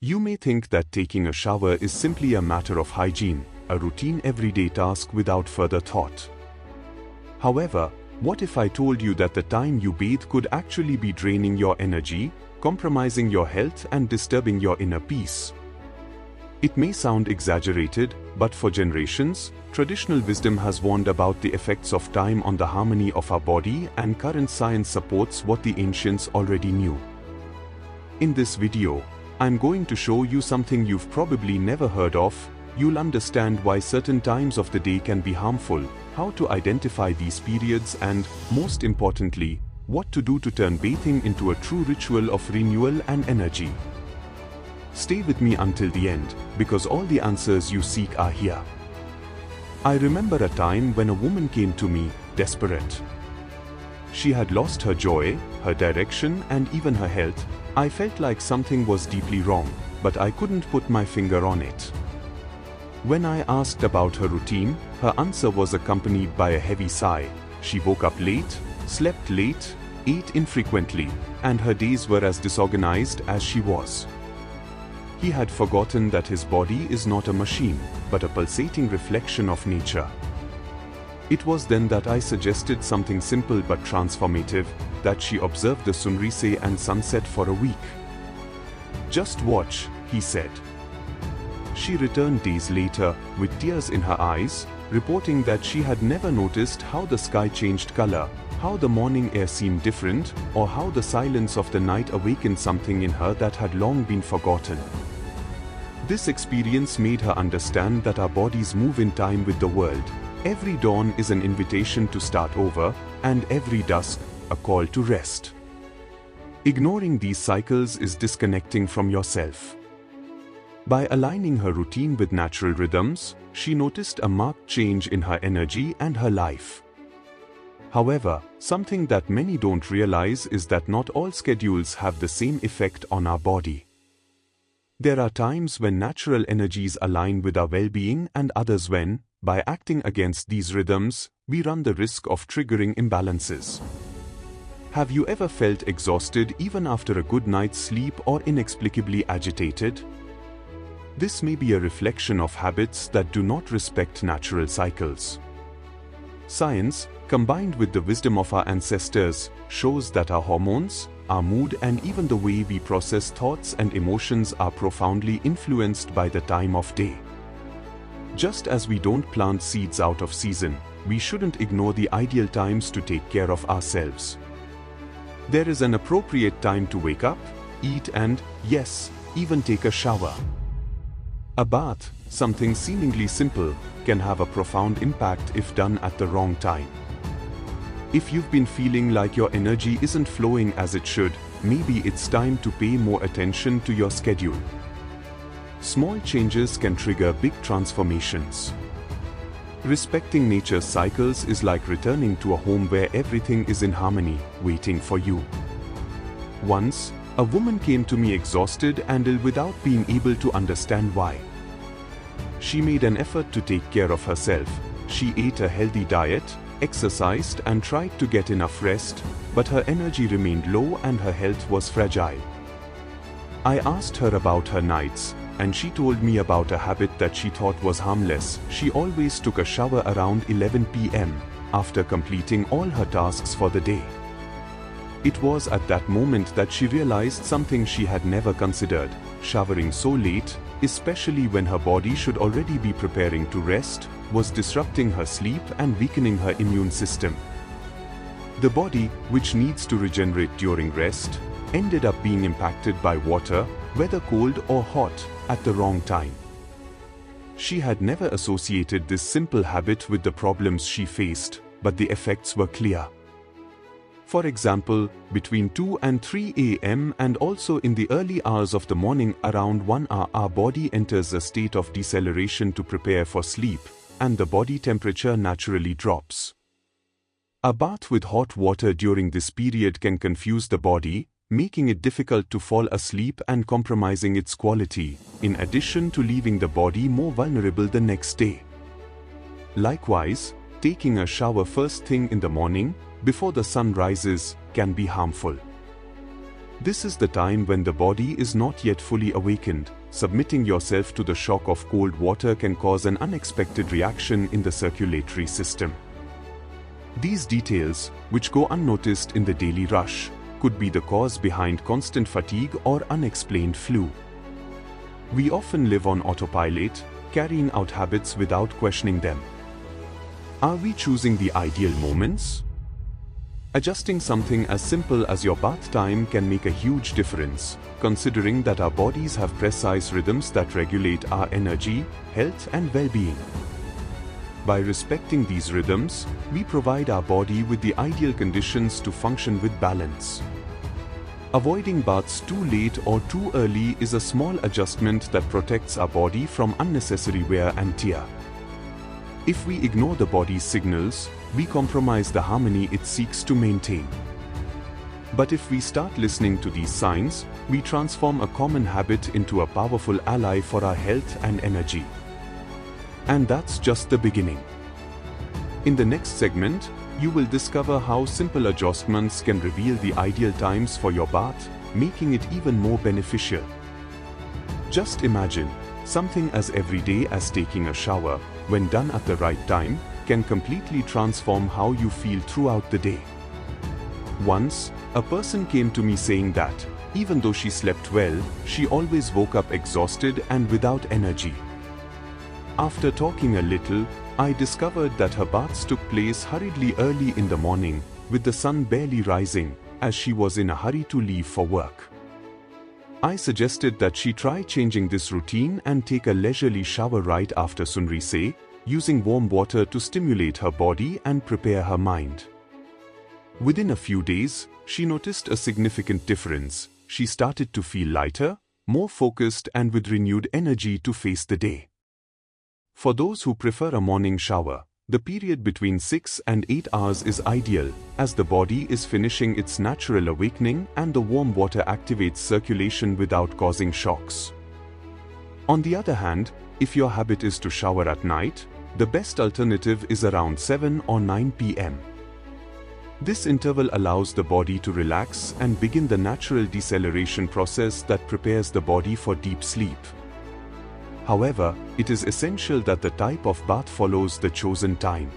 You may think that taking a shower is simply a matter of hygiene, a routine everyday task without further thought. However, what if I told you that the time you bathe could actually be draining your energy, compromising your health and disturbing your inner peace? It may sound exaggerated, but for generations, traditional wisdom has warned about the effects of time on the harmony of our body, and current science supports what the ancients already knew. In this video, I'm going to show you something you've probably never heard of. You'll understand why certain times of the day can be harmful, how to identify these periods, and, most importantly, what to do to turn bathing into a true ritual of renewal and energy. Stay with me until the end, because all the answers you seek are here. I remember a time when a woman came to me, desperate. She had lost her joy, her direction, and even her health. I felt like something was deeply wrong, but I couldn't put my finger on it. When I asked about her routine, her answer was accompanied by a heavy sigh. She woke up late, slept late, ate infrequently, and her days were as disorganized as she was. He had forgotten that his body is not a machine, but a pulsating reflection of nature. It was then that I suggested something simple but transformative, that she observe the sunrise and sunset for a week. Just watch, he said. She returned days later, with tears in her eyes, reporting that she had never noticed how the sky changed color, how the morning air seemed different, or how the silence of the night awakened something in her that had long been forgotten. This experience made her understand that our bodies move in time with the world. Every dawn is an invitation to start over, and every dusk, a call to rest. Ignoring these cycles is disconnecting from yourself. By aligning her routine with natural rhythms, she noticed a marked change in her energy and her life. However, something that many don't realize is that not all schedules have the same effect on our body. There are times when natural energies align with our well-being, and others when, by acting against these rhythms, we run the risk of triggering imbalances. Have you ever felt exhausted even after a good night's sleep, or inexplicably agitated? This may be a reflection of habits that do not respect natural cycles. Science, combined with the wisdom of our ancestors, shows that our hormones, our mood, and even the way we process thoughts and emotions are profoundly influenced by the time of day. Just as we don't plant seeds out of season, we shouldn't ignore the ideal times to take care of ourselves. There is an appropriate time to wake up, eat, and, yes, even take a shower. A bath, something seemingly simple, can have a profound impact if done at the wrong time. If you've been feeling like your energy isn't flowing as it should, maybe it's time to pay more attention to your schedule. Small changes can trigger big transformations. Respecting nature's cycles is like returning to a home where everything is in harmony, waiting for you. Once, a woman came to me exhausted and ill without being able to understand why. She made an effort to take care of herself. She ate a healthy diet, exercised, and tried to get enough rest, but her energy remained low and her health was fragile. I asked her about her nights, and she told me about a habit that she thought was harmless. She always took a shower around 11 p.m. after completing all her tasks for the day. It was at that moment that she realized something she had never considered. Showering so late, especially when her body should already be preparing to rest, was disrupting her sleep and weakening her immune system. The body, which needs to regenerate during rest, ended up being impacted by water, whether cold or hot, at the wrong time. She had never associated this simple habit with the problems she faced, but the effects were clear. For example, between 2 and 3 a.m. and also in the early hours of the morning around 1 hour, our body enters a state of deceleration to prepare for sleep, and the body temperature naturally drops. A bath with hot water during this period can confuse the body, making it difficult to fall asleep and compromising its quality, in addition to leaving the body more vulnerable the next day. Likewise, taking a shower first thing in the morning, before the sun rises, can be harmful. This is the time when the body is not yet fully awakened. Submitting yourself to the shock of cold water can cause an unexpected reaction in the circulatory system. These details, which go unnoticed in the daily rush, could be the cause behind constant fatigue or unexplained flu. We often live on autopilot, carrying out habits without questioning them. Are we choosing the ideal moments? Adjusting something as simple as your bath time can make a huge difference, considering that our bodies have precise rhythms that regulate our energy, health, and well-being. By respecting these rhythms, we provide our body with the ideal conditions to function with balance. Avoiding baths too late or too early is a small adjustment that protects our body from unnecessary wear and tear. If we ignore the body's signals, we compromise the harmony it seeks to maintain. But if we start listening to these signs, we transform a common habit into a powerful ally for our health and energy. And that's just the beginning. In the next segment, you will discover how simple adjustments can reveal the ideal times for your bath, making it even more beneficial. Just imagine, something as everyday as taking a shower, when done at the right time, can completely transform how you feel throughout the day. Once, a person came to me saying that, even though she slept well, she always woke up exhausted and without energy. After talking a little, I discovered that her baths took place hurriedly early in the morning, with the sun barely rising, as she was in a hurry to leave for work. I suggested that she try changing this routine and take a leisurely shower right after sunrise, using warm water to stimulate her body and prepare her mind. Within a few days, she noticed a significant difference. She started to feel lighter, more focused, and with renewed energy to face the day. For those who prefer a morning shower, the period between 6 and 8 hours is ideal, as the body is finishing its natural awakening and the warm water activates circulation without causing shocks. On the other hand, if your habit is to shower at night, the best alternative is around 7 or 9 p.m. This interval allows the body to relax and begin the natural deceleration process that prepares the body for deep sleep. However, it is essential that the type of bath follows the chosen time.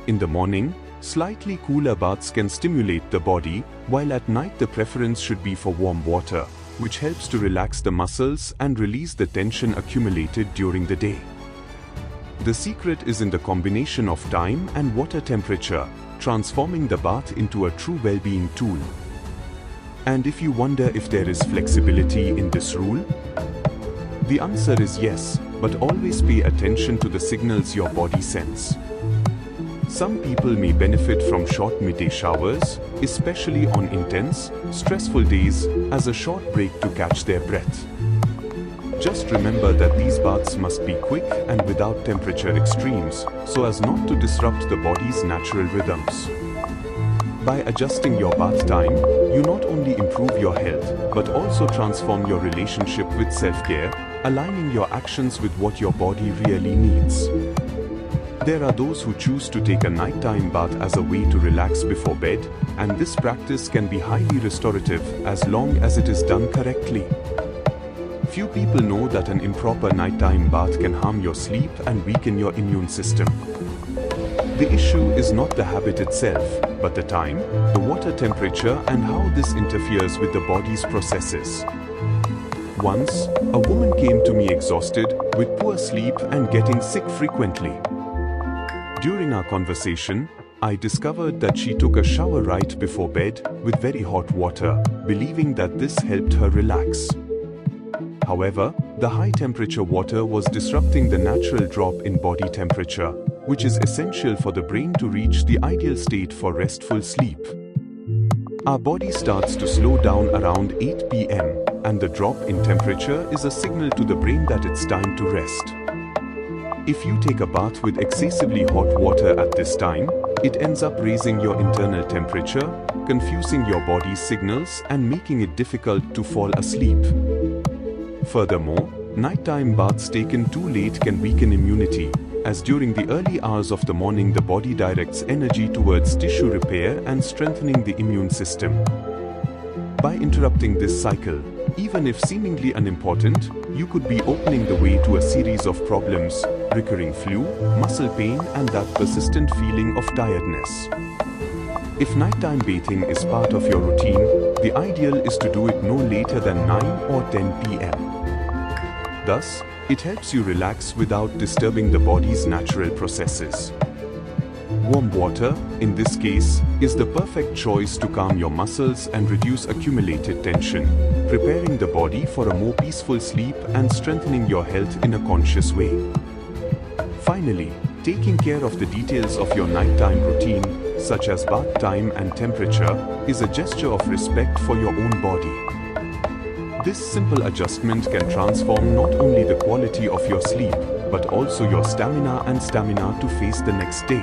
In the morning, slightly cooler baths can stimulate the body, while at night the preference should be for warm water, which helps to relax the muscles and release the tension accumulated during the day. The secret is in the combination of time and water temperature, transforming the bath into a true well-being tool. And if you wonder if there is flexibility in this rule, the answer is yes, but always pay attention to the signals your body sends. Some people may benefit from short midday showers, especially on intense, stressful days, as a short break to catch their breath. Just remember that these baths must be quick and without temperature extremes, so as not to disrupt the body's natural rhythms. By adjusting your bath time, you not only improve your health, but also transform your relationship with self-care, aligning your actions with what your body really needs. There are those who choose to take a nighttime bath as a way to relax before bed, and this practice can be highly restorative as long as it is done correctly. Few people know that an improper nighttime bath can harm your sleep and weaken your immune system. The issue is not the habit itself, but the time, the water temperature, and how this interferes with the body's processes. Once, a woman came to me exhausted, with poor sleep and getting sick frequently. During our conversation, I discovered that she took a shower right before bed with very hot water, believing that this helped her relax. However, the high temperature water was disrupting the natural drop in body temperature, which is essential for the brain to reach the ideal state for restful sleep. Our body starts to slow down around 8 p.m., and the drop in temperature is a signal to the brain that it's time to rest. If you take a bath with excessively hot water at this time, it ends up raising your internal temperature, confusing your body's signals and making it difficult to fall asleep. Furthermore, nighttime baths taken too late can weaken immunity, as during the early hours of the morning the body directs energy towards tissue repair and strengthening the immune system. By interrupting this cycle, even if seemingly unimportant, you could be opening the way to a series of problems, recurring flu, muscle pain, and that persistent feeling of tiredness. If nighttime bathing is part of your routine, the ideal is to do it no later than 9 or 10 p.m. Thus, it helps you relax without disturbing the body's natural processes. Warm water, in this case, is the perfect choice to calm your muscles and reduce accumulated tension, preparing the body for a more peaceful sleep and strengthening your health in a conscious way. Finally, taking care of the details of your nighttime routine, such as bath time and temperature, is a gesture of respect for your own body. This simple adjustment can transform not only the quality of your sleep, but also your stamina to face the next day.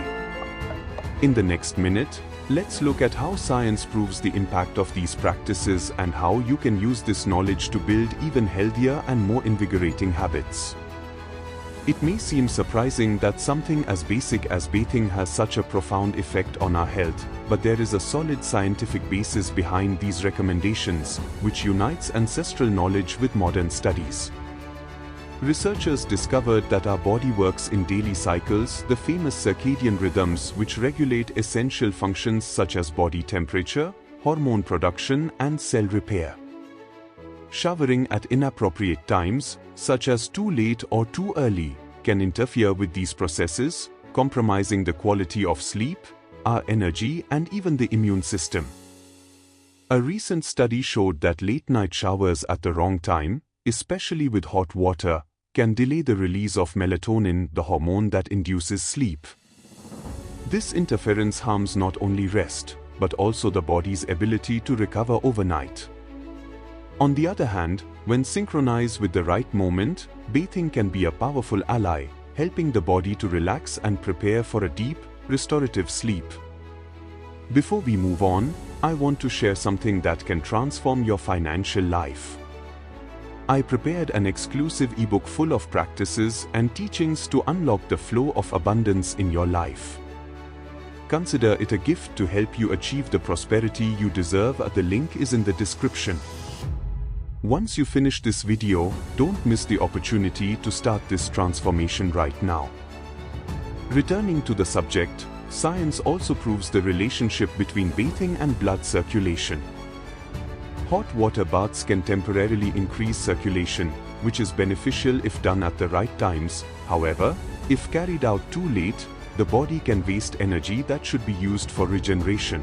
In the next minute, let's look at how science proves the impact of these practices and how you can use this knowledge to build even healthier and more invigorating habits. It may seem surprising that something as basic as bathing has such a profound effect on our health, but there is a solid scientific basis behind these recommendations, which unites ancestral knowledge with modern studies. Researchers discovered that our body works in daily cycles, the famous circadian rhythms which regulate essential functions such as body temperature, hormone production, and cell repair. Showering at inappropriate times, such as too late or too early, can interfere with these processes, compromising the quality of sleep, our energy, and even the immune system. A recent study showed that late-night showers at the wrong time, especially with hot water, can delay the release of melatonin, the hormone that induces sleep. This interference harms not only rest, but also the body's ability to recover overnight. On the other hand, when synchronized with the right moment, bathing can be a powerful ally, helping the body to relax and prepare for a deep, restorative sleep. Before we move on, I want to share something that can transform your financial life. I prepared an exclusive ebook full of practices and teachings to unlock the flow of abundance in your life. Consider it a gift to help you achieve the prosperity you deserve. The link is in the description. Once you finish this video, don't miss the opportunity to start this transformation right now. Returning to the subject, science also proves the relationship between bathing and blood circulation. Hot water baths can temporarily increase circulation, which is beneficial if done at the right times. However, if carried out too late, the body can waste energy that should be used for regeneration.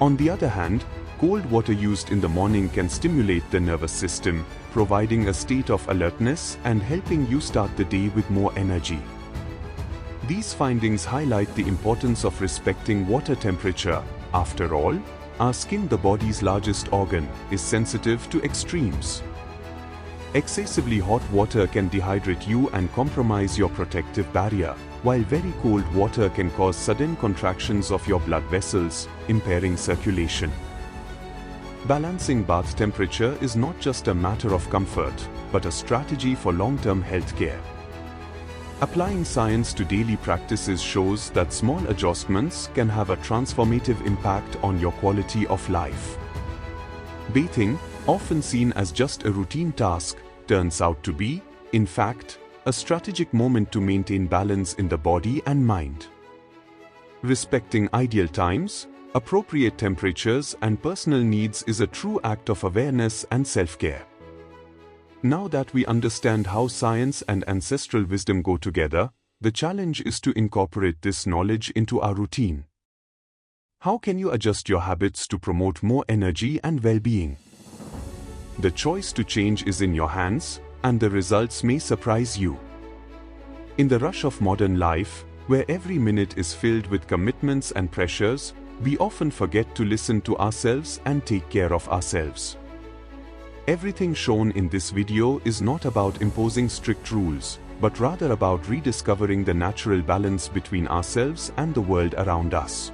On the other hand, cold water used in the morning can stimulate the nervous system, providing a state of alertness and helping you start the day with more energy. These findings highlight the importance of respecting water temperature. After all, our skin, the body's largest organ, is sensitive to extremes. Excessively hot water can dehydrate you and compromise your protective barrier, while very cold water can cause sudden contractions of your blood vessels, impairing circulation. Balancing bath temperature is not just a matter of comfort, but a strategy for long-term health care. Applying science to daily practices shows that small adjustments can have a transformative impact on your quality of life. Bathing, often seen as just a routine task, turns out to be, in fact, a strategic moment to maintain balance in the body and mind. Respecting ideal times, appropriate temperatures, and personal needs is a true act of awareness and self-care. Now that we understand how science and ancestral wisdom go together, the challenge is to incorporate this knowledge into our routine. How can you adjust your habits to promote more energy and well-being? The choice to change is in your hands, and the results may surprise you. In the rush of modern life, where every minute is filled with commitments and pressures, we often forget to listen to ourselves and take care of ourselves. Everything shown in this video is not about imposing strict rules, but rather about rediscovering the natural balance between ourselves and the world around us.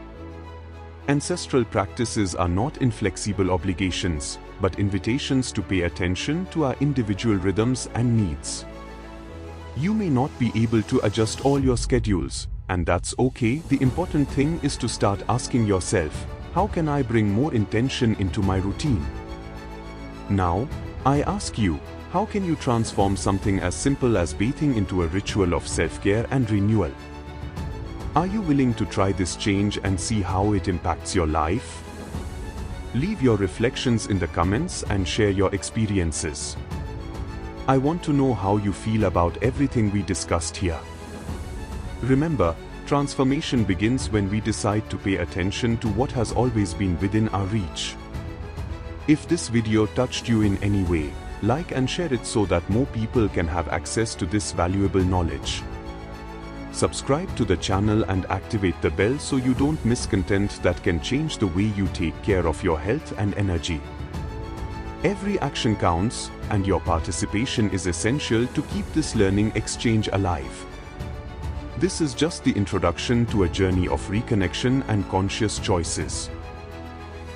Ancestral practices are not inflexible obligations, but invitations to pay attention to our individual rhythms and needs. You may not be able to adjust all your schedules, and that's okay. The important thing is to start asking yourself, How can I bring more intention into my routine? Now, I ask you, how can you transform something as simple as bathing into a ritual of self-care and renewal? Are you willing to try this change and see how it impacts your life? Leave your reflections in the comments and share your experiences. I want to know how you feel about everything we discussed here. Remember, transformation begins when we decide to pay attention to what has always been within our reach. If this video touched you in any way, like and share it so that more people can have access to this valuable knowledge. Subscribe to the channel and activate the bell so you don't miss content that can change the way you take care of your health and energy. Every action counts, and your participation is essential to keep this learning exchange alive. This is just the introduction to a journey of reconnection and conscious choices.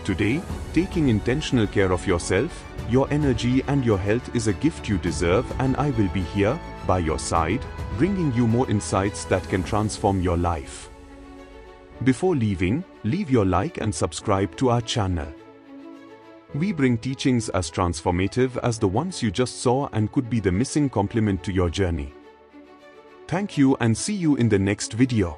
Today, taking intentional care of yourself, your energy and your health is a gift you deserve, and I will be here, by your side, bringing you more insights that can transform your life. Before leaving, leave your like and subscribe to our channel. We bring teachings as transformative as the ones you just saw and could be the missing complement to your journey. Thank you and see you in the next video.